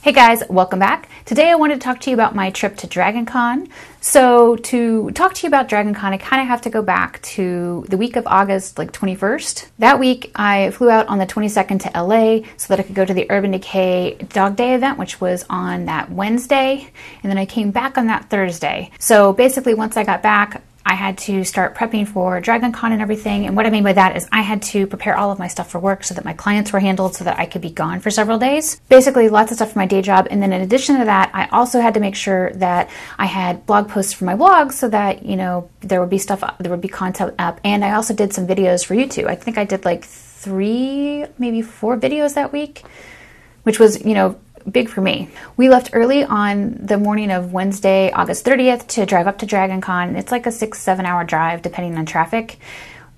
Hey guys, welcome back. Today I wanted to talk to you about my trip to Dragon Con. So to talk to you about Dragon Con, I kind of have to go back to the week of August 21st. That week I flew out on the 22nd to LA so that I could go to the Urban Decay Dog Day event, which was on that Wednesday, and then I came back on that Thursday. So basically once I got back, I had to start prepping for Dragon Con and everything, and what I mean by that is I had to prepare all of my stuff for work so that my clients were handled so that I could be gone for several days. Basically lots of stuff for my day job, and then in addition to that, I also had to make sure that I had blog posts for my blog so that, you know, there would be stuff up, there would be content up, and I also did some videos for YouTube. I think I did like 3, maybe 4 videos that week, which was, you know, big for me. We left early on the morning of Wednesday, August 30th to drive up to Dragon Con. It's like a 6-7 hour drive depending on traffic.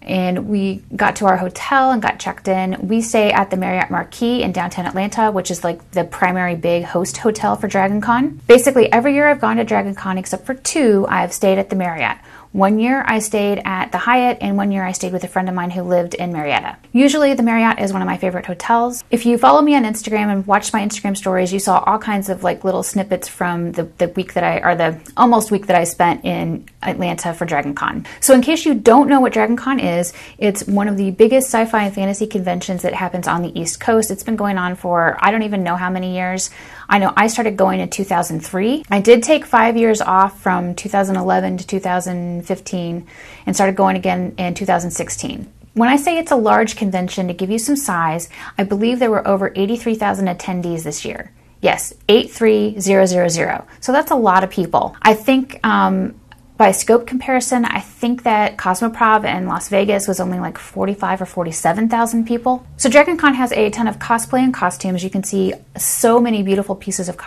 And we got to our hotel and got checked in. We stay at the Marriot Marquis in downtown Atlanta, which is like the primary big host hotel for Dragon Con. Basically every year I've gone to Dragon Con except for 2, I've stayed at the Marriott. 1 year I stayed at the Hyatt, and 1 year I stayed with a friend of mine who lived in Marietta. Usually the Marriott is one of my favorite hotels. If you follow me on Instagram and watched my Instagram stories, you saw all kinds of like little snippets from the week that the almost week that I spent in Atlanta for Dragon Con. So in case you don't know what Dragon Con is, it's one of the biggest sci-fi and fantasy conventions that happens on the East Coast. It's been going on for I don't even know how many years. I know I started going in 2003. I did take 5 years off from 2011 to 2015 and started going again in 2016. When I say it's a large convention, to give you some size, I believe there were over 83,000 attendees this year. Yes, 83,000. So that's a lot of people. I think by scope comparison, I think that Cosmoprof in Las Vegas was only like 45 or 47,000 people. So Dragon Con has a ton of cosplay and costumes. You can see so many beautiful pieces of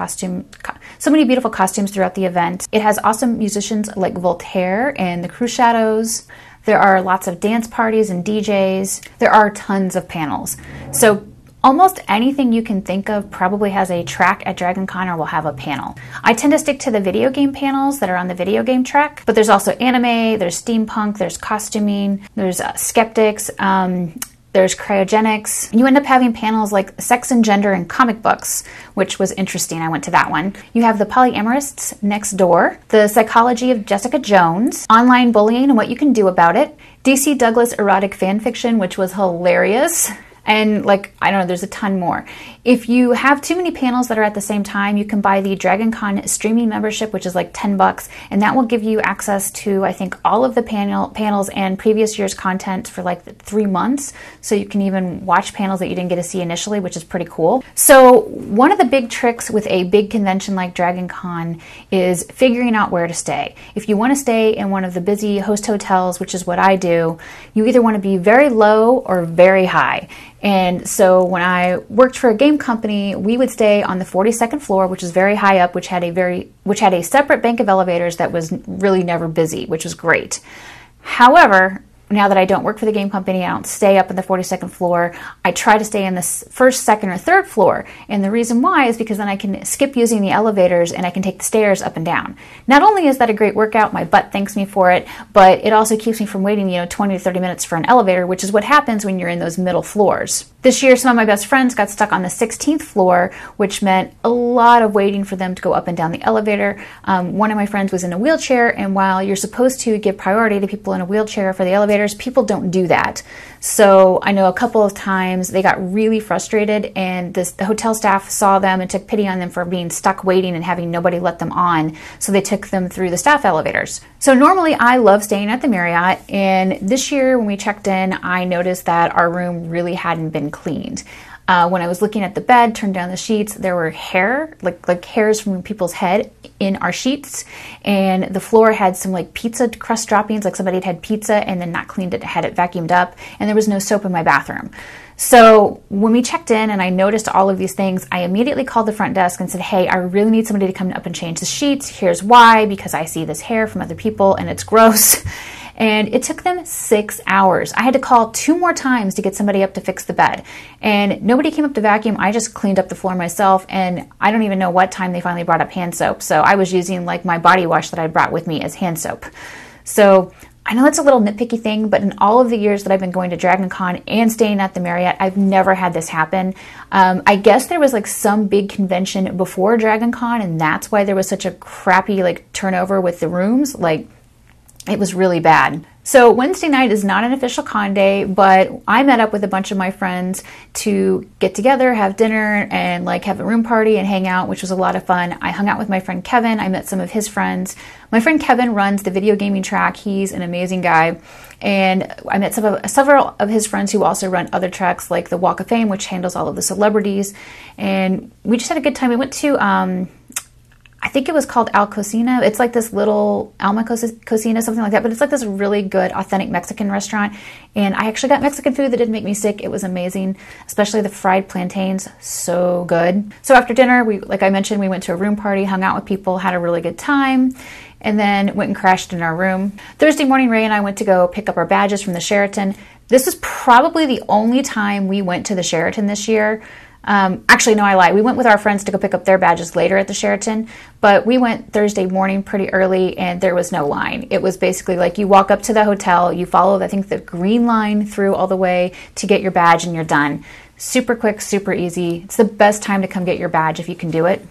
so many beautiful costumes throughout the event. It has awesome musicians like Voltaire and the Crew Shadows. There are lots of dance parties and DJs. There are tons of panels. So almost anything you can think of probably has a track at Dragon Con or will have a panel. I tend to stick to the video game panels that are on the video game track, but there's also anime, there's steampunk, there's costuming, there's skeptics, there's cryogenics. You end up having panels like sex and gender in comic books, which was interesting. I went to that one. You have the polyamorists next door, the psychology of Jessica Jones, online bullying and what you can do about it, DC Douglas erotic fan fiction, which was hilarious. And like, I don't know, there's a ton more. If you have too many panels that are at the same time, you can buy the Dragon Con streaming membership, which is like $10, and that will give you access to, I think, all of the panels and previous year's content for like 3 months. So you can even watch panels that you didn't get to see initially, which is pretty cool. So one of the big tricks with a big convention like Dragon Con is figuring out where to stay. If you want to stay in one of the busy host hotels, which is what I do, you either want to be very low or very high. And so when I worked for a game company, we would stay on the 42nd floor, which is very high up, which had a separate bank of elevators that was really never busy, which was great. However, now that I don't work for the game company, I don't stay up on the 42nd floor. I try to stay in the first, second, or third floor. And the reason why is because then I can skip using the elevators and I can take the stairs up and down. Not only is that a great workout, my butt thanks me for it, but it also keeps me from waiting, 20 to 30 minutes for an elevator, which is what happens when you're in those middle floors. This year, some of my best friends got stuck on the 16th floor, which meant a lot of waiting for them to go up and down the elevator. One of my friends was in a wheelchair, and while you're supposed to give priority to people in a wheelchair for the elevators, people don't do that. So I know a couple of times they got really frustrated, and the hotel staff saw them and took pity on them for being stuck waiting and having nobody let them on, so they took them through the staff elevators. So normally I love staying at the Marriott, and this year when we checked in, I noticed that our room really hadn't been cleaned. When I was looking at the bed, turned down the sheets, there were like hairs from people's head in our sheets, and the floor had some like pizza crust droppings, like somebody had pizza and then not cleaned it, had it vacuumed up, and there was no soap in my bathroom. So when we checked in and I noticed all of these things, I immediately called the front desk and said, hey, I really need somebody to come up and change the sheets. Here's why, because I see this hair from other people and it's gross. And it took them 6 hours. I had to call 2 more times to get somebody up to fix the bed. And nobody came up to vacuum. I just cleaned up the floor myself, and I don't even know what time they finally brought up hand soap. So I was using like my body wash that I brought with me as hand soap. So I know it's a little nitpicky thing, but in all of the years that I've been going to Dragon Con and staying at the Marriott, I've never had this happen. I guess there was like some big convention before Dragon Con, and that's why there was such a crappy like turnover with the rooms. Like, it was really bad. So Wednesday night is not an official con day, but I met up with a bunch of my friends to get together, have dinner, and like have a room party and hang out, which was a lot of fun. I hung out with my friend Kevin. I met some of his friends. My friend Kevin runs the video gaming track. He's an amazing guy. And I met several of his friends who also run other tracks like the Walk of Fame, which handles all of the celebrities. And we just had a good time. We went to I think it was called Al Cocina. It's like this little Alma Cocina, something like that. But it's like this really good, authentic Mexican restaurant. And I actually got Mexican food that didn't make me sick. It was amazing, especially the fried plantains. So good. So after dinner, like I mentioned, we went to a room party, hung out with people, had a really good time, and then went and crashed in our room. Thursday morning, Ray and I went to go pick up our badges from the Sheraton. This is probably the only time we went to the Sheraton this year. Actually, no, I lied. We went with our friends to go pick up their badges later at the Sheraton, but we went Thursday morning pretty early and there was no line. It was basically like you walk up to the hotel, you follow, I think, the green line through all the way to get your badge and you're done. Super quick, super easy. It's the best time to come get your badge if you can do it.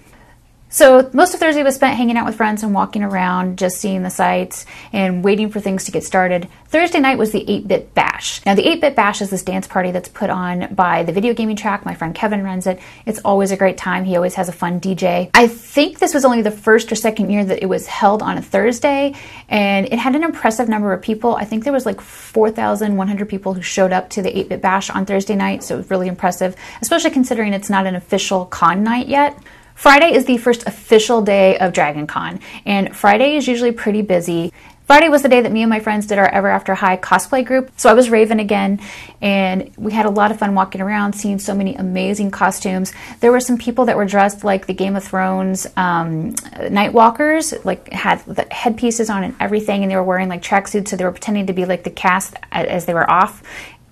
So most of Thursday was spent hanging out with friends and walking around, just seeing the sights and waiting for things to get started. Thursday night was the 8-Bit Bash. Now the 8-Bit Bash is this dance party that's put on by the video gaming track. My friend Kevin runs it. It's always a great time. He always has a fun DJ. I think this was only the first or second year that it was held on a Thursday, and it had an impressive number of people. I think there was like 4,100 people who showed up to the 8-Bit Bash on Thursday night, so it was really impressive, especially considering it's not an official con night yet. Friday is the first official day of Dragon Con, and Friday is usually pretty busy. Friday was the day that me and my friends did our Ever After High cosplay group, so I was Raven again, and we had a lot of fun walking around, seeing so many amazing costumes. There were some people that were dressed like the Game of Thrones Nightwalkers, like had the headpieces on and everything, and they were wearing like tracksuits, so they were pretending to be like the cast as they were off.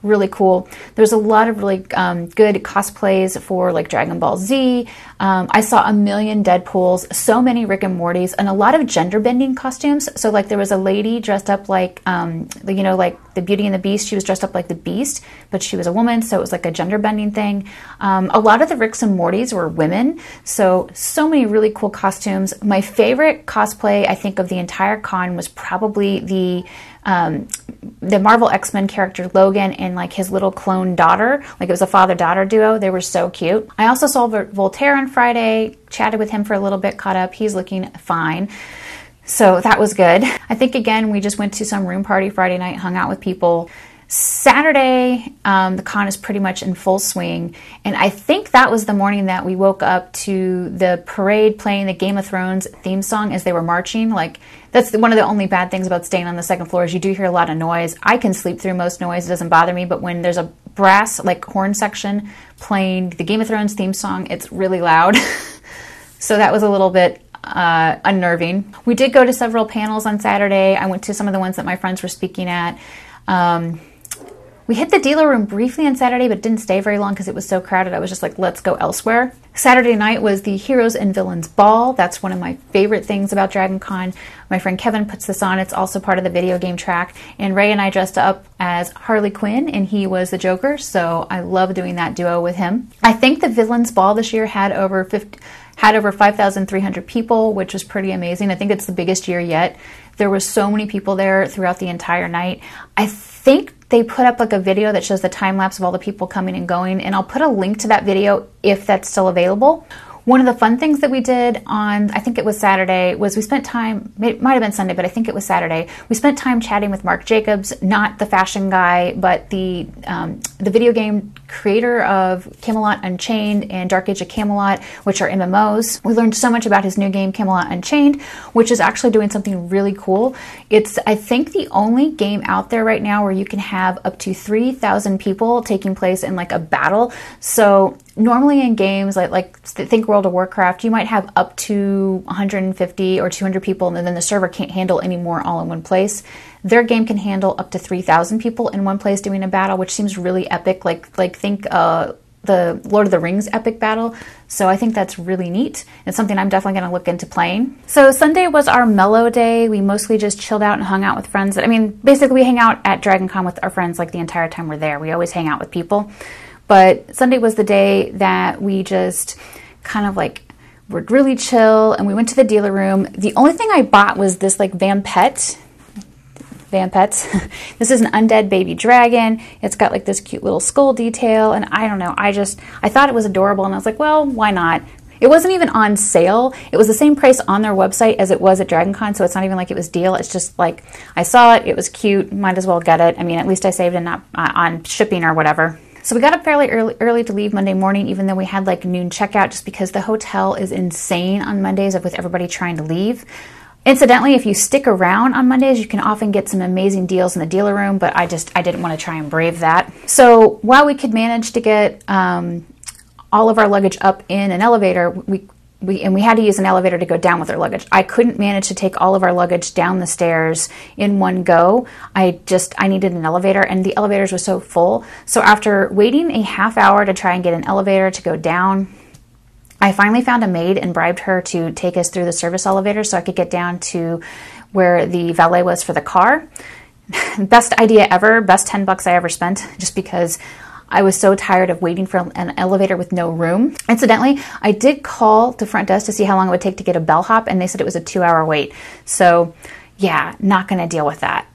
Really cool. There's a lot of really good cosplays for like Dragon Ball Z. I saw a million Deadpools, so many Rick and Mortys, and a lot of gender bending costumes. So like there was a lady dressed up like, like the Beauty and the Beast. She was dressed up like the Beast, but she was a woman, so it was like a gender bending thing. A lot of the Ricks and Mortys were women, so many really cool costumes. My favorite cosplay, I think, of the entire con was probably the Marvel X-Men character Logan and like his little clone daughter. Like it was a father-daughter duo. They were so cute. I also saw Voltaire on Friday, chatted with him for a little bit, caught up. He's looking fine. So that was good. I think, again, we just went to some room party Friday night, hung out with people. Saturday, the con is pretty much in full swing, and I think that was the morning that we woke up to the parade playing the Game of Thrones theme song as they were marching. Like, that's one of the only bad things about staying on the second floor is you do hear a lot of noise. I can sleep through most noise, it doesn't bother me, but when there's a brass, like, horn section playing the Game of Thrones theme song, it's really loud. So that was a little bit unnerving. We did go to several panels on Saturday. I went to some of the ones that my friends were speaking at. We hit the dealer room briefly on Saturday, but didn't stay very long because it was so crowded. I was just like, let's go elsewhere. Saturday night was the Heroes and Villains Ball. That's one of my favorite things about Dragon Con. My friend Kevin puts this on. It's also part of the video game track. And Ray and I dressed up as Harley Quinn, and he was the Joker, so I love doing that duo with him. I think the Villains Ball this year had over 5,300 people, which was pretty amazing. I think it's the biggest year yet. There were so many people there throughout the entire night. I think they put up like a video that shows the time lapse of all the people coming and going, and I'll put a link to that video if that's still available. One of the fun things that we did on, I think it was Saturday, was we spent time, it might have been Sunday, but I think it was Saturday, we spent time chatting with Marc Jacobs, not the fashion guy, but the video game creator of Camelot Unchained and Dark Age of Camelot, which are MMOs. We learned so much about his new game, Camelot Unchained, which is actually doing something really cool. It's, I think, the only game out there right now where you can have up to 3,000 people taking place in like a battle. So normally in games like think World of Warcraft, you might have up to 150 or 200 people, and then the server can't handle any more all in one place. Their game can handle up to 3,000 people in one place doing a battle, which seems really epic. Like think the Lord of the Rings epic battle. So I think that's really neat. It's something I'm definitely going to look into playing. So Sunday was our mellow day. We mostly just chilled out and hung out with friends. I mean, basically we hang out at Dragon Con with our friends like the entire time we're there. We always hang out with people. But Sunday was the day that we just kind of like were really chill, and we went to the dealer room. The only thing I bought was this like Vampets. This is an undead baby dragon. It's got like this cute little skull detail, and I don't know, I thought it was adorable, and I was like, well, why not? It wasn't even on sale. It was the same price on their website as it was at Dragon Con, so it's not even like it was deal. It's just like, I saw it, it was cute, might as well get it. I mean, at least I saved it not on shipping or whatever. So we got up fairly early to leave Monday morning, even though we had like noon checkout, just because the hotel is insane on Mondays with everybody trying to leave. Incidentally, if you stick around on Mondays, you can often get some amazing deals in the dealer room, but I didn't want to try and brave that. So while we could manage to get all of our luggage up in an elevator, we had to use an elevator to go down with our luggage. I couldn't manage to take all of our luggage down the stairs in one go. I needed an elevator, and the elevators were so full. So after waiting a half hour to try and get an elevator to go down, I finally found a maid and bribed her to take us through the service elevator so I could get down to where the valet was for the car. Best idea ever, best $10 I ever spent, just because I was so tired of waiting for an elevator with no room. Incidentally, I did call the front desk to see how long it would take to get a bellhop, and they said it was a 2-hour wait. So yeah, not gonna deal with that.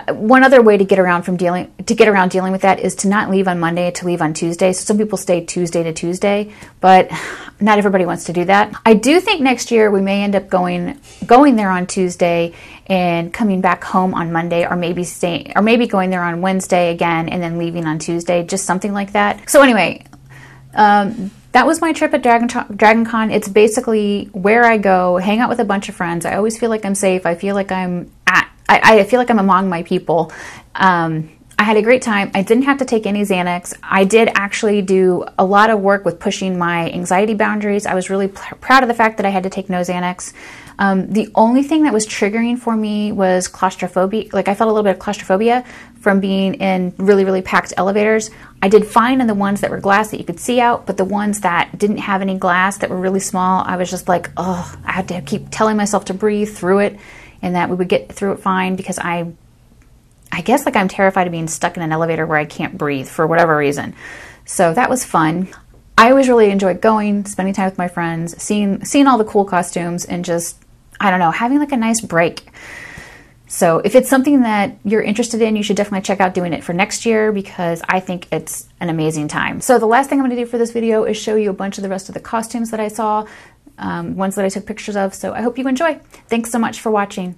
One other way to get around dealing with that is to not leave on Monday, to leave on Tuesday. So some people stay Tuesday to Tuesday, but not everybody wants to do that. I do think next year we may end up going there on Tuesday and coming back home on Monday, or maybe going there on Wednesday again and then leaving on Tuesday, just something like that. So anyway, that was my trip at Dragon Con. It's basically where I go, hang out with a bunch of friends. I always feel like I'm safe. I feel like I feel like I'm among my people. I had a great time. I didn't have to take any Xanax. I did actually do a lot of work with pushing my anxiety boundaries. I was really proud of the fact that I had to take no Xanax. The only thing that was triggering for me was claustrophobia. Like, I felt a little bit of claustrophobia from being in really, really packed elevators. I did fine in the ones that were glass that you could see out, but the ones that didn't have any glass, that were really small, I was just like, oh, I had to keep telling myself to breathe through it, and that we would get through it fine, because I guess like I'm terrified of being stuck in an elevator where I can't breathe for whatever reason. So that was fun. I always really enjoyed going, spending time with my friends, seeing all the cool costumes, and just, I don't know, having like a nice break. So if it's something that you're interested in, you should definitely check out doing it for next year, because I think it's an amazing time. So the last thing I'm going to do for this video is show you a bunch of the rest of the costumes that I saw, ones that I took pictures of. So I hope you enjoy. Thanks so much for watching.